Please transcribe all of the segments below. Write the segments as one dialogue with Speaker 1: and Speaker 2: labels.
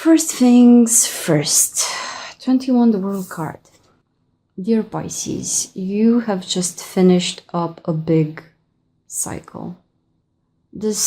Speaker 1: First things first, 21 the World card. Dear Pisces, you have just finished up a big cycle. This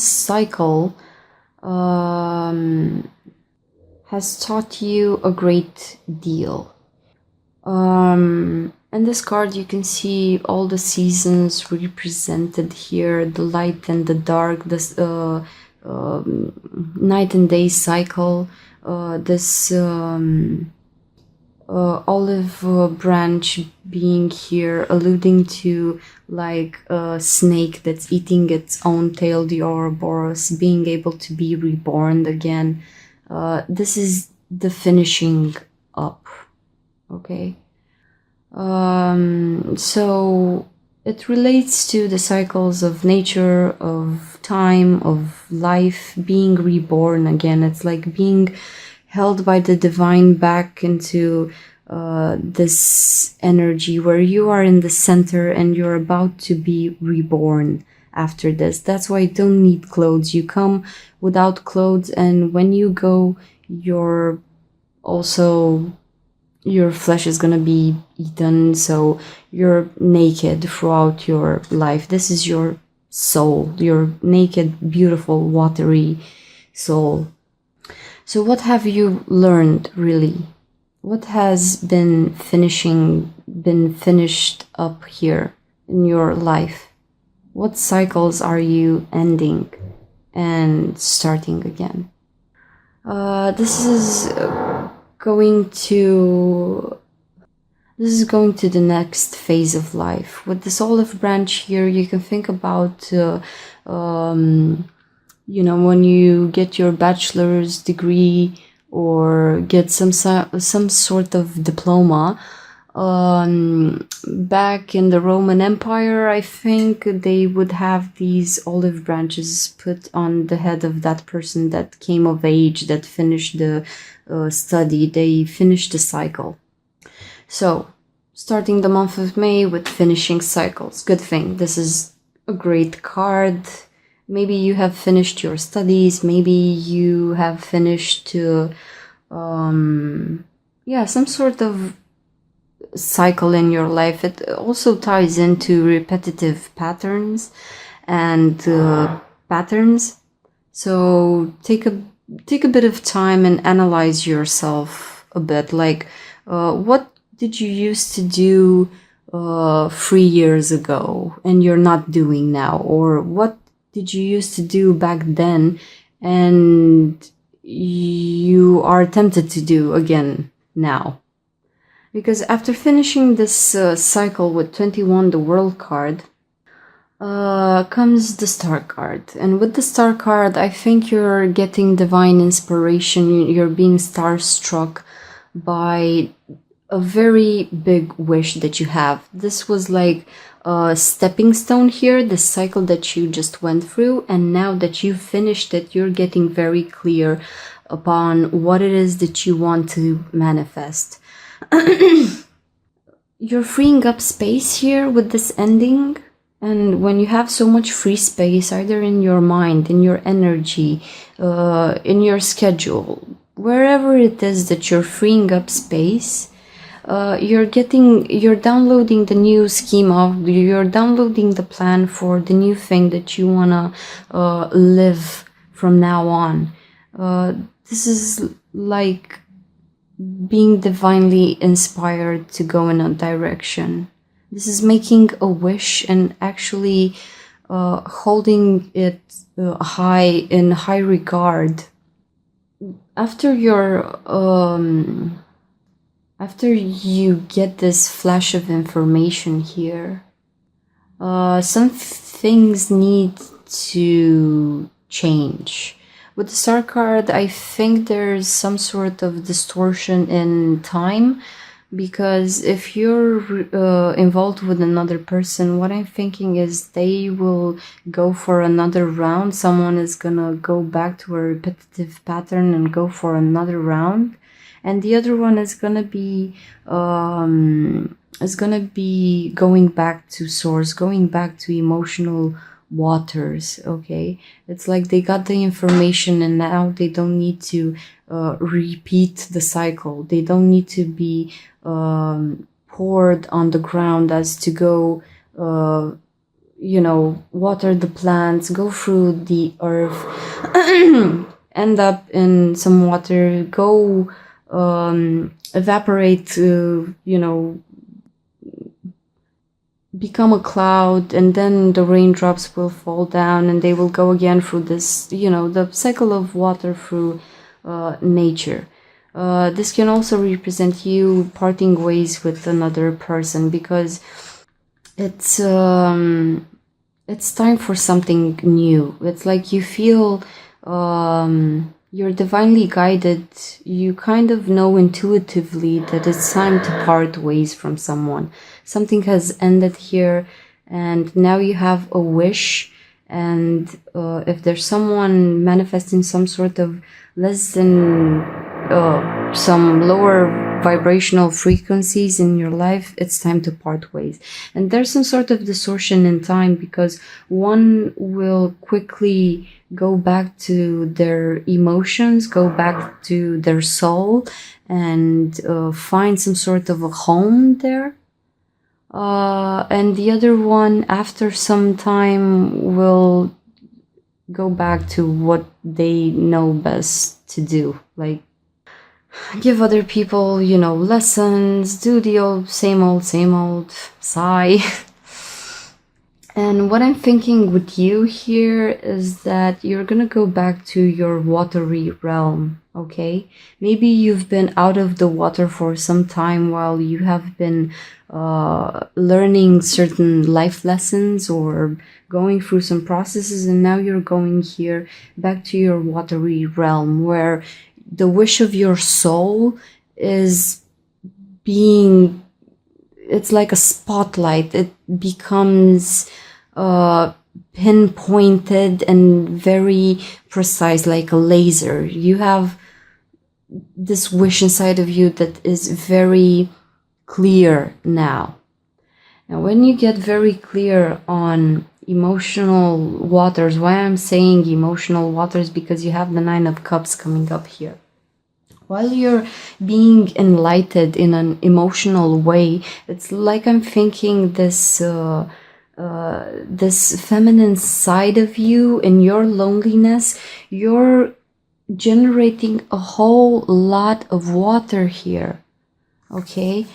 Speaker 1: cycle has taught you a great deal. In this card you can see all the seasons represented here, the light and the dark, this night and day cycle, this olive branch being here, alluding to like a snake that's eating its own tail, the Ouroboros, being able to be reborn again. This is the finishing up, okay? So it relates to the cycles of nature, of time, of life, being reborn again. It's like being held by the divine back into this energy where you are in the center and you're about to be reborn after this. That's why you don't need clothes. You come without clothes, and when you go, your flesh is gonna be eaten, so you're naked throughout your life. This is your soul, your naked, beautiful, watery soul. So what have you learned, really? What has been finished up here in your life? What cycles are you ending and starting again? This is going to the next phase of life. With this olive branch here, you can think about when you get your bachelor's degree or get some sort of diploma. Back in the Roman Empire, I think they would have these olive branches put on the head of that person that came of age, that finished the study. They finished the cycle. So, starting the month of May with finishing cycles. Good thing. This is a great card. Maybe you have finished your studies. Maybe you have finished some sort of cycle in your life. It also ties into repetitive patterns and patterns. So take a bit of time and analyze yourself a bit. Like, what did you used to do 3 years ago and you're not doing now? Or what did you used to do back then and you are tempted to do again now? Because after finishing this cycle with 21, the World card, comes the Star card. And with the Star card, I think you're getting divine inspiration. You're being starstruck by a very big wish that you have. This was like a stepping stone here, the cycle that you just went through. And now that you've finished it, you're getting very clear upon what it is that you want to manifest. You're freeing up space here with this ending, and when you have so much free space, either in your mind, in your energy, in your schedule, wherever it is that you're freeing up space, you're downloading the new schema, you're downloading the plan for the new thing that you wanna live from now on. This is like being divinely inspired to go in a direction. This is making a wish and actually holding it in high regard. After you get this flash of information here, some things need to change. With the Star card, I think there's some sort of distortion in time, because if you're involved with another person, what I'm thinking is they will go for another round. Someone is gonna go back to a repetitive pattern and go for another round, and the other one is gonna be going back to source, going back to emotional waters. Okay, it's like they got the information and now they don't need to repeat the cycle. They don't need to be poured on the ground as to go water the plants, go through the earth, end up in some water, go evaporate to become a cloud, and then the raindrops will fall down and they will go again through this, the cycle of water through nature. This can also represent you parting ways with another person, because it's time for something new. It's like you feel you're divinely guided. You kind of know intuitively that it's time to part ways from someone. Something has ended here, and now you have a wish. And if there's someone manifesting some sort of less than some lower vibrational frequencies in your life, it's time to part ways. And there's some sort of distortion in time, because one will quickly go back to their emotions, go back to their soul, and find some sort of a home there. And the other one, after some time, will go back to what they know best to do. Like, give other people, lessons, do the same old, sigh. And what I'm thinking with you here is that you're gonna go back to your watery realm, okay? Maybe you've been out of the water for some time while you have been learning certain life lessons or going through some processes, and now you're going here back to your watery realm, where the wish of your soul is being, it's like a spotlight. It becomes pinpointed and very precise, like a laser. You have this wish inside of you that is very clear now. Now, when you get very clear on emotional waters, why I'm saying emotional waters, because you have the Nine of Cups coming up here. While you're being enlightened in an emotional way, it's like I'm thinking this this feminine side of you. In your loneliness, you're generating a whole lot of water here. Okay,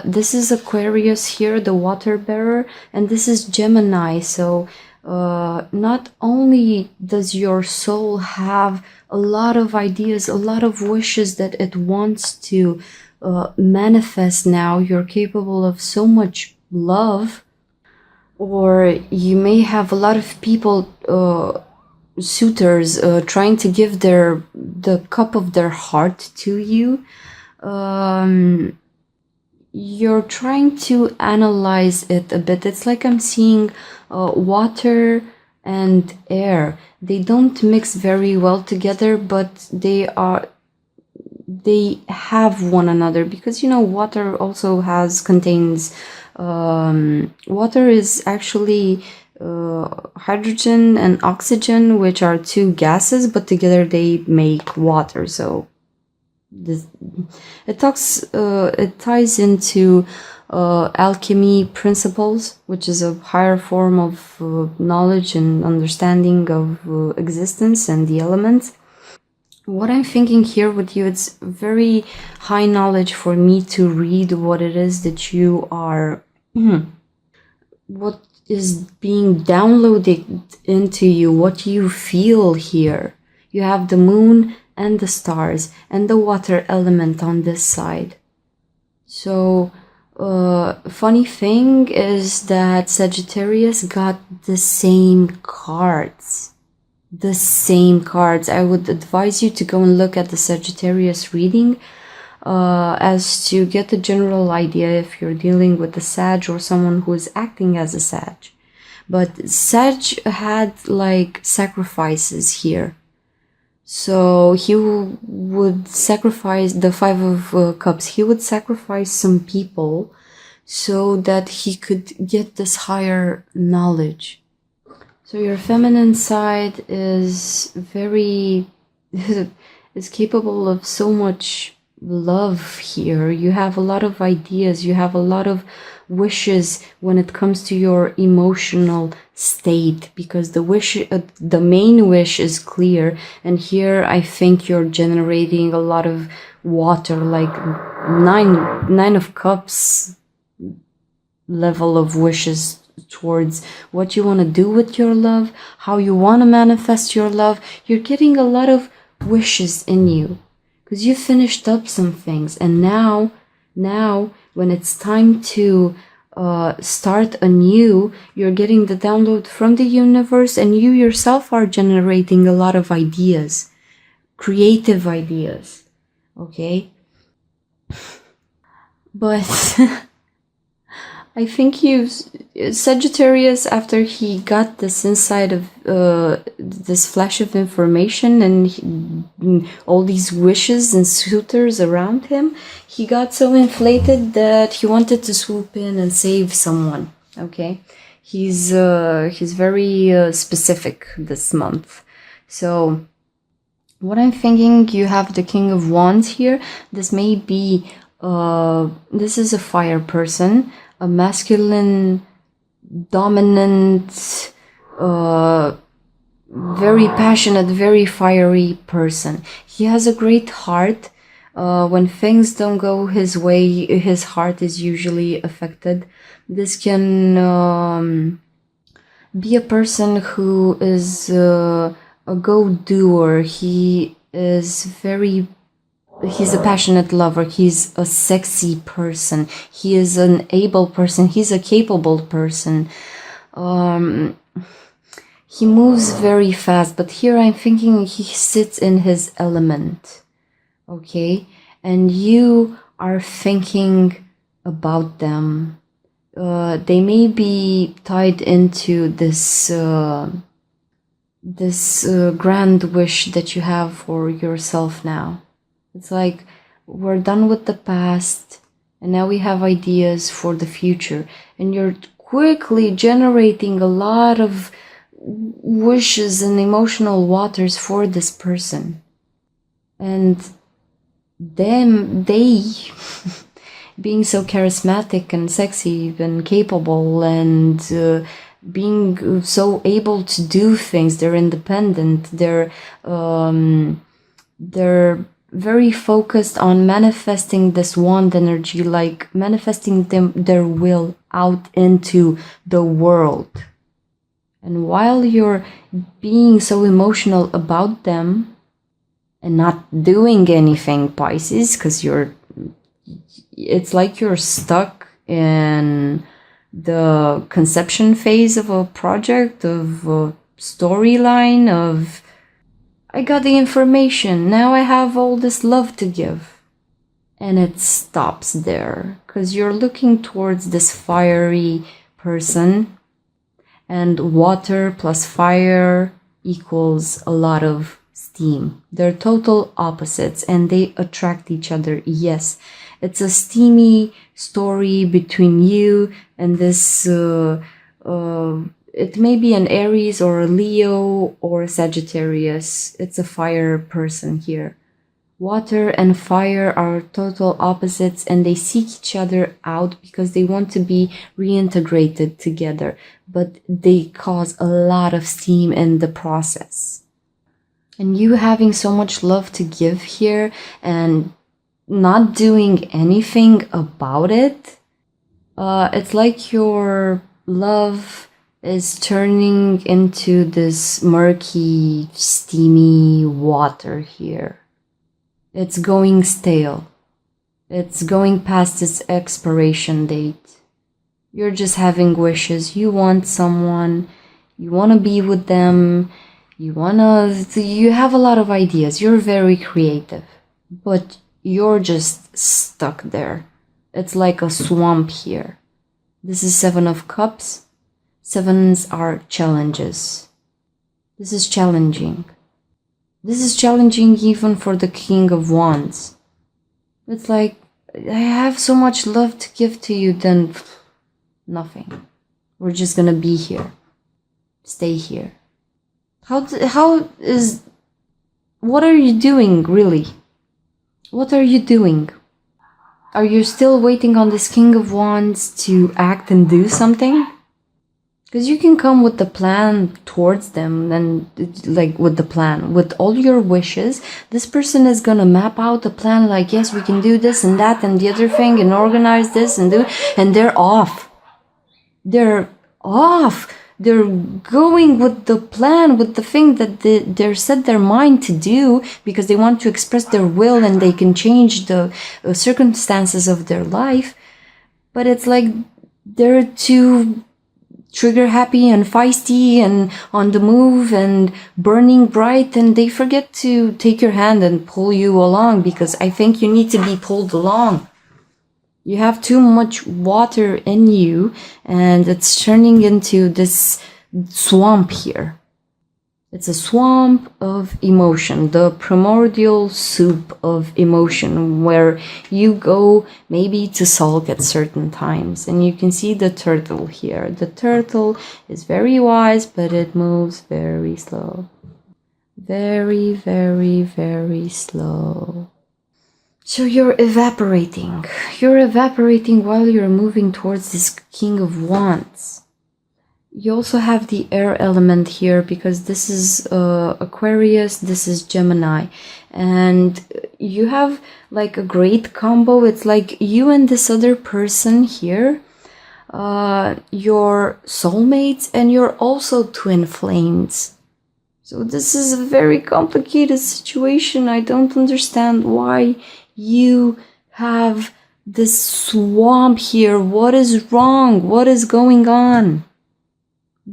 Speaker 1: this is Aquarius here, the water bearer, and this is Gemini. So not only does your soul have a lot of ideas, a lot of wishes that it wants to manifest now, you're capable of so much love, or you may have a lot of people, suitors, trying to give the cup of their heart to you. You're trying to analyze it a bit. It's like I'm seeing water and air. They don't mix very well together, but they have one another, because water also contains water is actually hydrogen and oxygen, which are two gases, but together they make water. So it ties into alchemy principles, which is a higher form of knowledge and understanding of existence and the elements. What I'm thinking here with you, it's very high knowledge for me to read what it is that you are, what is being downloaded into you, what you feel here. You have the moon and the stars and the water element on this side. So funny thing is that Sagittarius got the same cards. I would advise you to go and look at the Sagittarius reading as to get a general idea if you're dealing with a Sag or someone who is acting as a Sag. But Sag had like sacrifices here. So he would sacrifice the Five of Cups. He would sacrifice some people so that he could get this higher knowledge. So your feminine side is very is capable of so much love here. You have a lot of ideas, you have a lot of wishes when it comes to your emotional state, because the main wish is clear, and here I think you're generating a lot of water, like nine of cups level of wishes towards what you want to do with your love, how you want to manifest your love. You're getting a lot of wishes in you because you finished up some things, and now when it's time to start anew, you're getting the download from the universe, and you yourself are generating a lot of ideas, creative ideas. Okay, but I think Sagittarius, after he got this insight of this flash of information and all these wishes and suitors around him, he got so inflated that he wanted to swoop in and save someone. Okay, he's very specific this month. So what I'm thinking, you have the King of Wands here. This may be this is a fire person, a masculine, dominant, very passionate, very fiery person. He has a great heart. When things don't go his way, his heart is usually affected. This can be a person who is a go-doer. He's a passionate lover. He's a sexy person. He is an able person. He's a capable person. He moves very fast, but here I'm thinking he sits in his element. Okay? And you are thinking about them. They may be tied into this grand wish that you have for yourself now. It's like we're done with the past and now we have ideas for the future, and you're quickly generating a lot of wishes and emotional waters for this person. And they being so charismatic and sexy and capable and being so able to do things, they're independent, they're very focused on manifesting this wand energy, like manifesting their will out into the world. And while you're being so emotional about them and not doing anything, Pisces, because it's like you're stuck in the conception phase of a project, of a storyline, of I got the information, now I have all this love to give. And it stops there, because you're looking towards this fiery person, and water plus fire equals a lot of steam. They're total opposites and they attract each other. Yes, it's a steamy story between you and this it may be an Aries or a Leo or a Sagittarius. It's a fire person here. Water and fire are total opposites, and they seek each other out because they want to be reintegrated together, but they cause a lot of steam in the process. And you having so much love to give here and not doing anything about it, it's like your love is turning into this murky, steamy water here. It's going stale. It's going past its expiration date. You're just having wishes. You want someone. You want to be with them. You have a lot of ideas. You're very creative. But you're just stuck there. It's like a swamp here. This is 7 of Cups. 7s are challenges. This is challenging. This is challenging even for the King of Wands. It's like, I have so much love to give to you, then nothing. We're just gonna be here. stay here. What are you doing, really? What are you doing? Are you still waiting on this King of Wands to act and do something? Because you can come with the plan towards them, and like with the plan, with all your wishes, this person is gonna map out a plan like, yes, we can do this and that and the other thing and organize this and do, and they're off. They're off. They're going with the plan, with the thing that they're set their mind to do, because they want to express their will and they can change the circumstances of their life. But it's like they're too trigger happy and feisty and on the move and burning bright, and they forget to take your hand and pull you along, because I think you need to be pulled along. You have too much water in you, and it's turning into this swamp here. It's a swamp of emotion, the primordial soup of emotion, where you go maybe to sulk at certain times. And you can see the turtle here. The turtle is very wise, but it moves very slow. Very, very, very slow. So you're evaporating. You're evaporating while you're moving towards this King of Wands. You also have the air element here, because this is Aquarius, this is Gemini. And you have like a great combo. It's like you and this other person here, your soulmates, and you're also twin flames. So this is a very complicated situation. I don't understand why you have this swamp here. What is wrong? What is going on?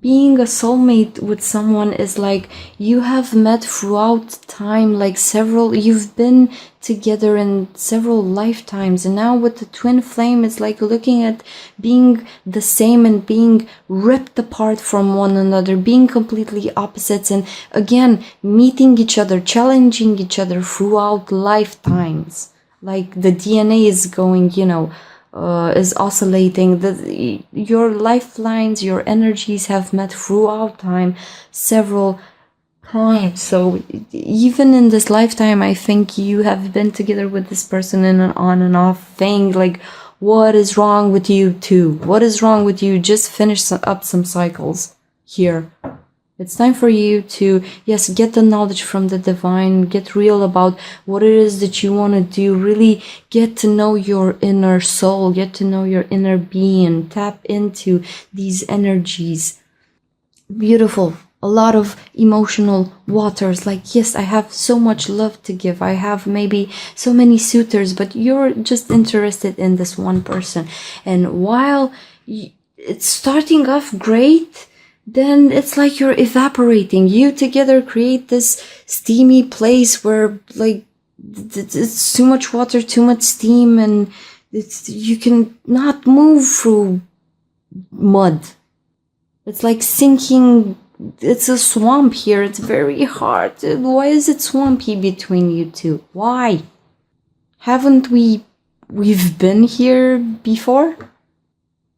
Speaker 1: Being a soulmate with someone is like you have met throughout time, like you've been together in several lifetimes. And now with the twin flame, it's like looking at being the same and being ripped apart from one another, being completely opposites, and again, meeting each other, challenging each other throughout lifetimes. Like the DNA is going, is oscillating. Your lifelines, your energies have met throughout time several times. So even in this lifetime, I think you have been together with this person in an on and off thing. Like, what is wrong with you two? What is wrong with you? Just finish up some cycles here. It's time for you to, yes, get the knowledge from the divine, get real about what it is that you want to do, really get to know your inner soul, get to know your inner being, tap into these energies. Beautiful. A lot of emotional waters, like, yes, I have so much love to give. I have maybe so many suitors, but you're just interested in this one person. And while it's starting off great, then it's like you're evaporating. You together create this steamy place where, like, it's too much water, too much steam, and you can not move through mud. It's like sinking. It's a swamp here. It's very hard. Why is it swampy between you two? Why? Haven't we've been here before?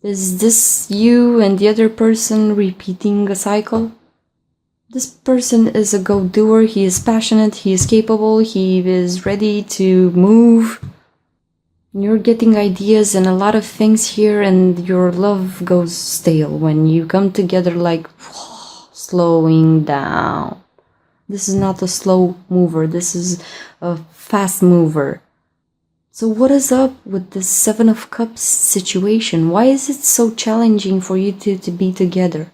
Speaker 1: Is this you and the other person repeating a cycle? This person is a go-doer. He is passionate. He is capable. He is ready to move. You're getting ideas and a lot of things here, and your love goes stale when you come together, like slowing down. This is not a slow mover. This is a fast mover. So what is up with this Seven of Cups situation? Why is it so challenging for you to be together?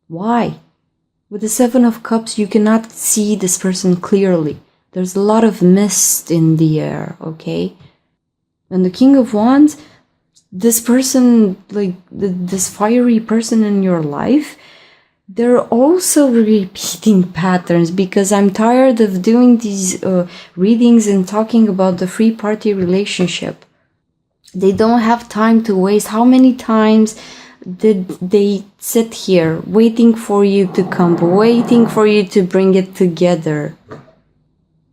Speaker 1: Why? With the Seven of Cups, you cannot see this person clearly. There's a lot of mist in the air, okay? And the King of Wands, this person, like this fiery person in your life, they're also repeating patterns, because I'm tired of doing these readings and talking about the three-party relationship. They don't have time to waste. How many times did they sit here waiting for you to come, waiting for you to bring it together?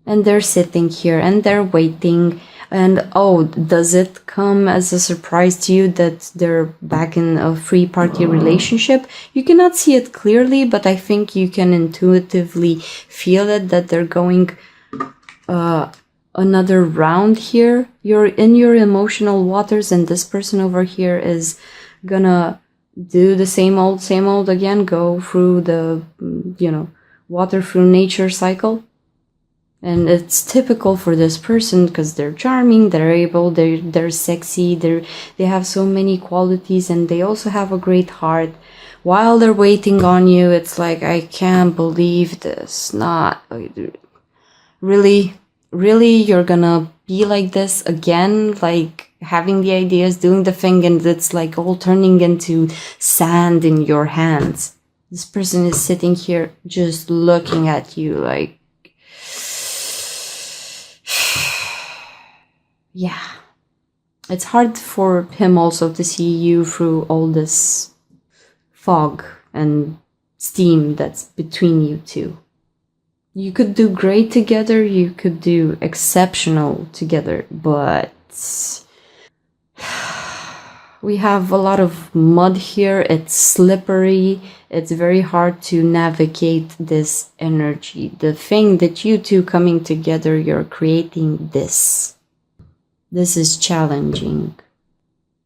Speaker 1: And they're sitting here and they're waiting. And oh, does it come as a surprise to you that they're back in a free party relationship? You cannot see it clearly, but I think you can intuitively feel it, that they're going another round here. You're in your emotional waters, and this person over here is gonna do the same old again, go through the, water through nature cycle. And it's typical for this person because they're charming, they're able, they're sexy, they have so many qualities, and they also have a great heart. While they're waiting on you, it's like, I can't believe this. Not really, you're gonna be like this again, like having the ideas, doing the thing, and it's like all turning into sand in your hands. This person is sitting here just looking at you like, yeah. It's hard for him also to see you through all this fog and steam that's between you two. You could do great together, you could do exceptional together, but we have a lot of mud here. It's slippery. It's very hard to navigate this energy. The thing that you two coming together, you're creating this. This is challenging.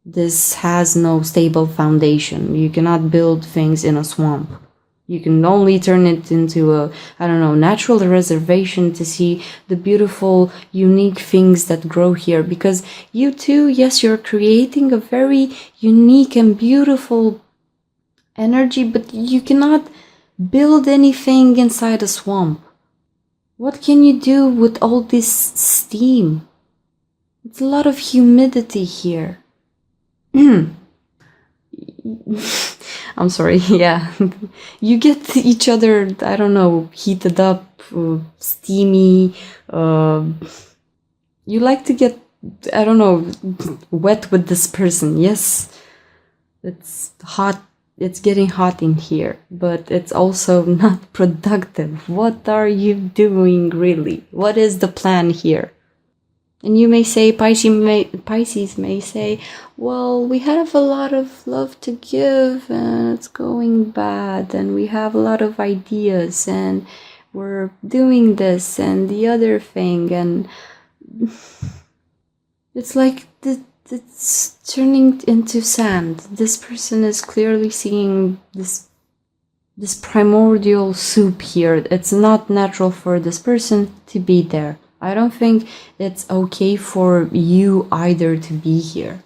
Speaker 1: This has no stable foundation. You cannot build things in a swamp. You can only turn it into a, natural reservation to see the beautiful, unique things that grow here. Because you two, yes, you're creating a very unique and beautiful energy, but you cannot build anything inside a swamp. What can you do with all this steam? It's a lot of humidity here. I'm sorry, yeah. You get each other, heated up, steamy. You like to get, wet with this person. Yes, it's hot. It's getting hot in here, but it's also not productive. What are you doing, really? What is the plan here? And you may say, Pisces may say, well, we have a lot of love to give and it's going bad, and we have a lot of ideas and we're doing this and the other thing, and it's like it's turning into sand. This person is clearly seeing this primordial soup here. It's not natural for this person to be there. I don't think it's okay for you either to be here.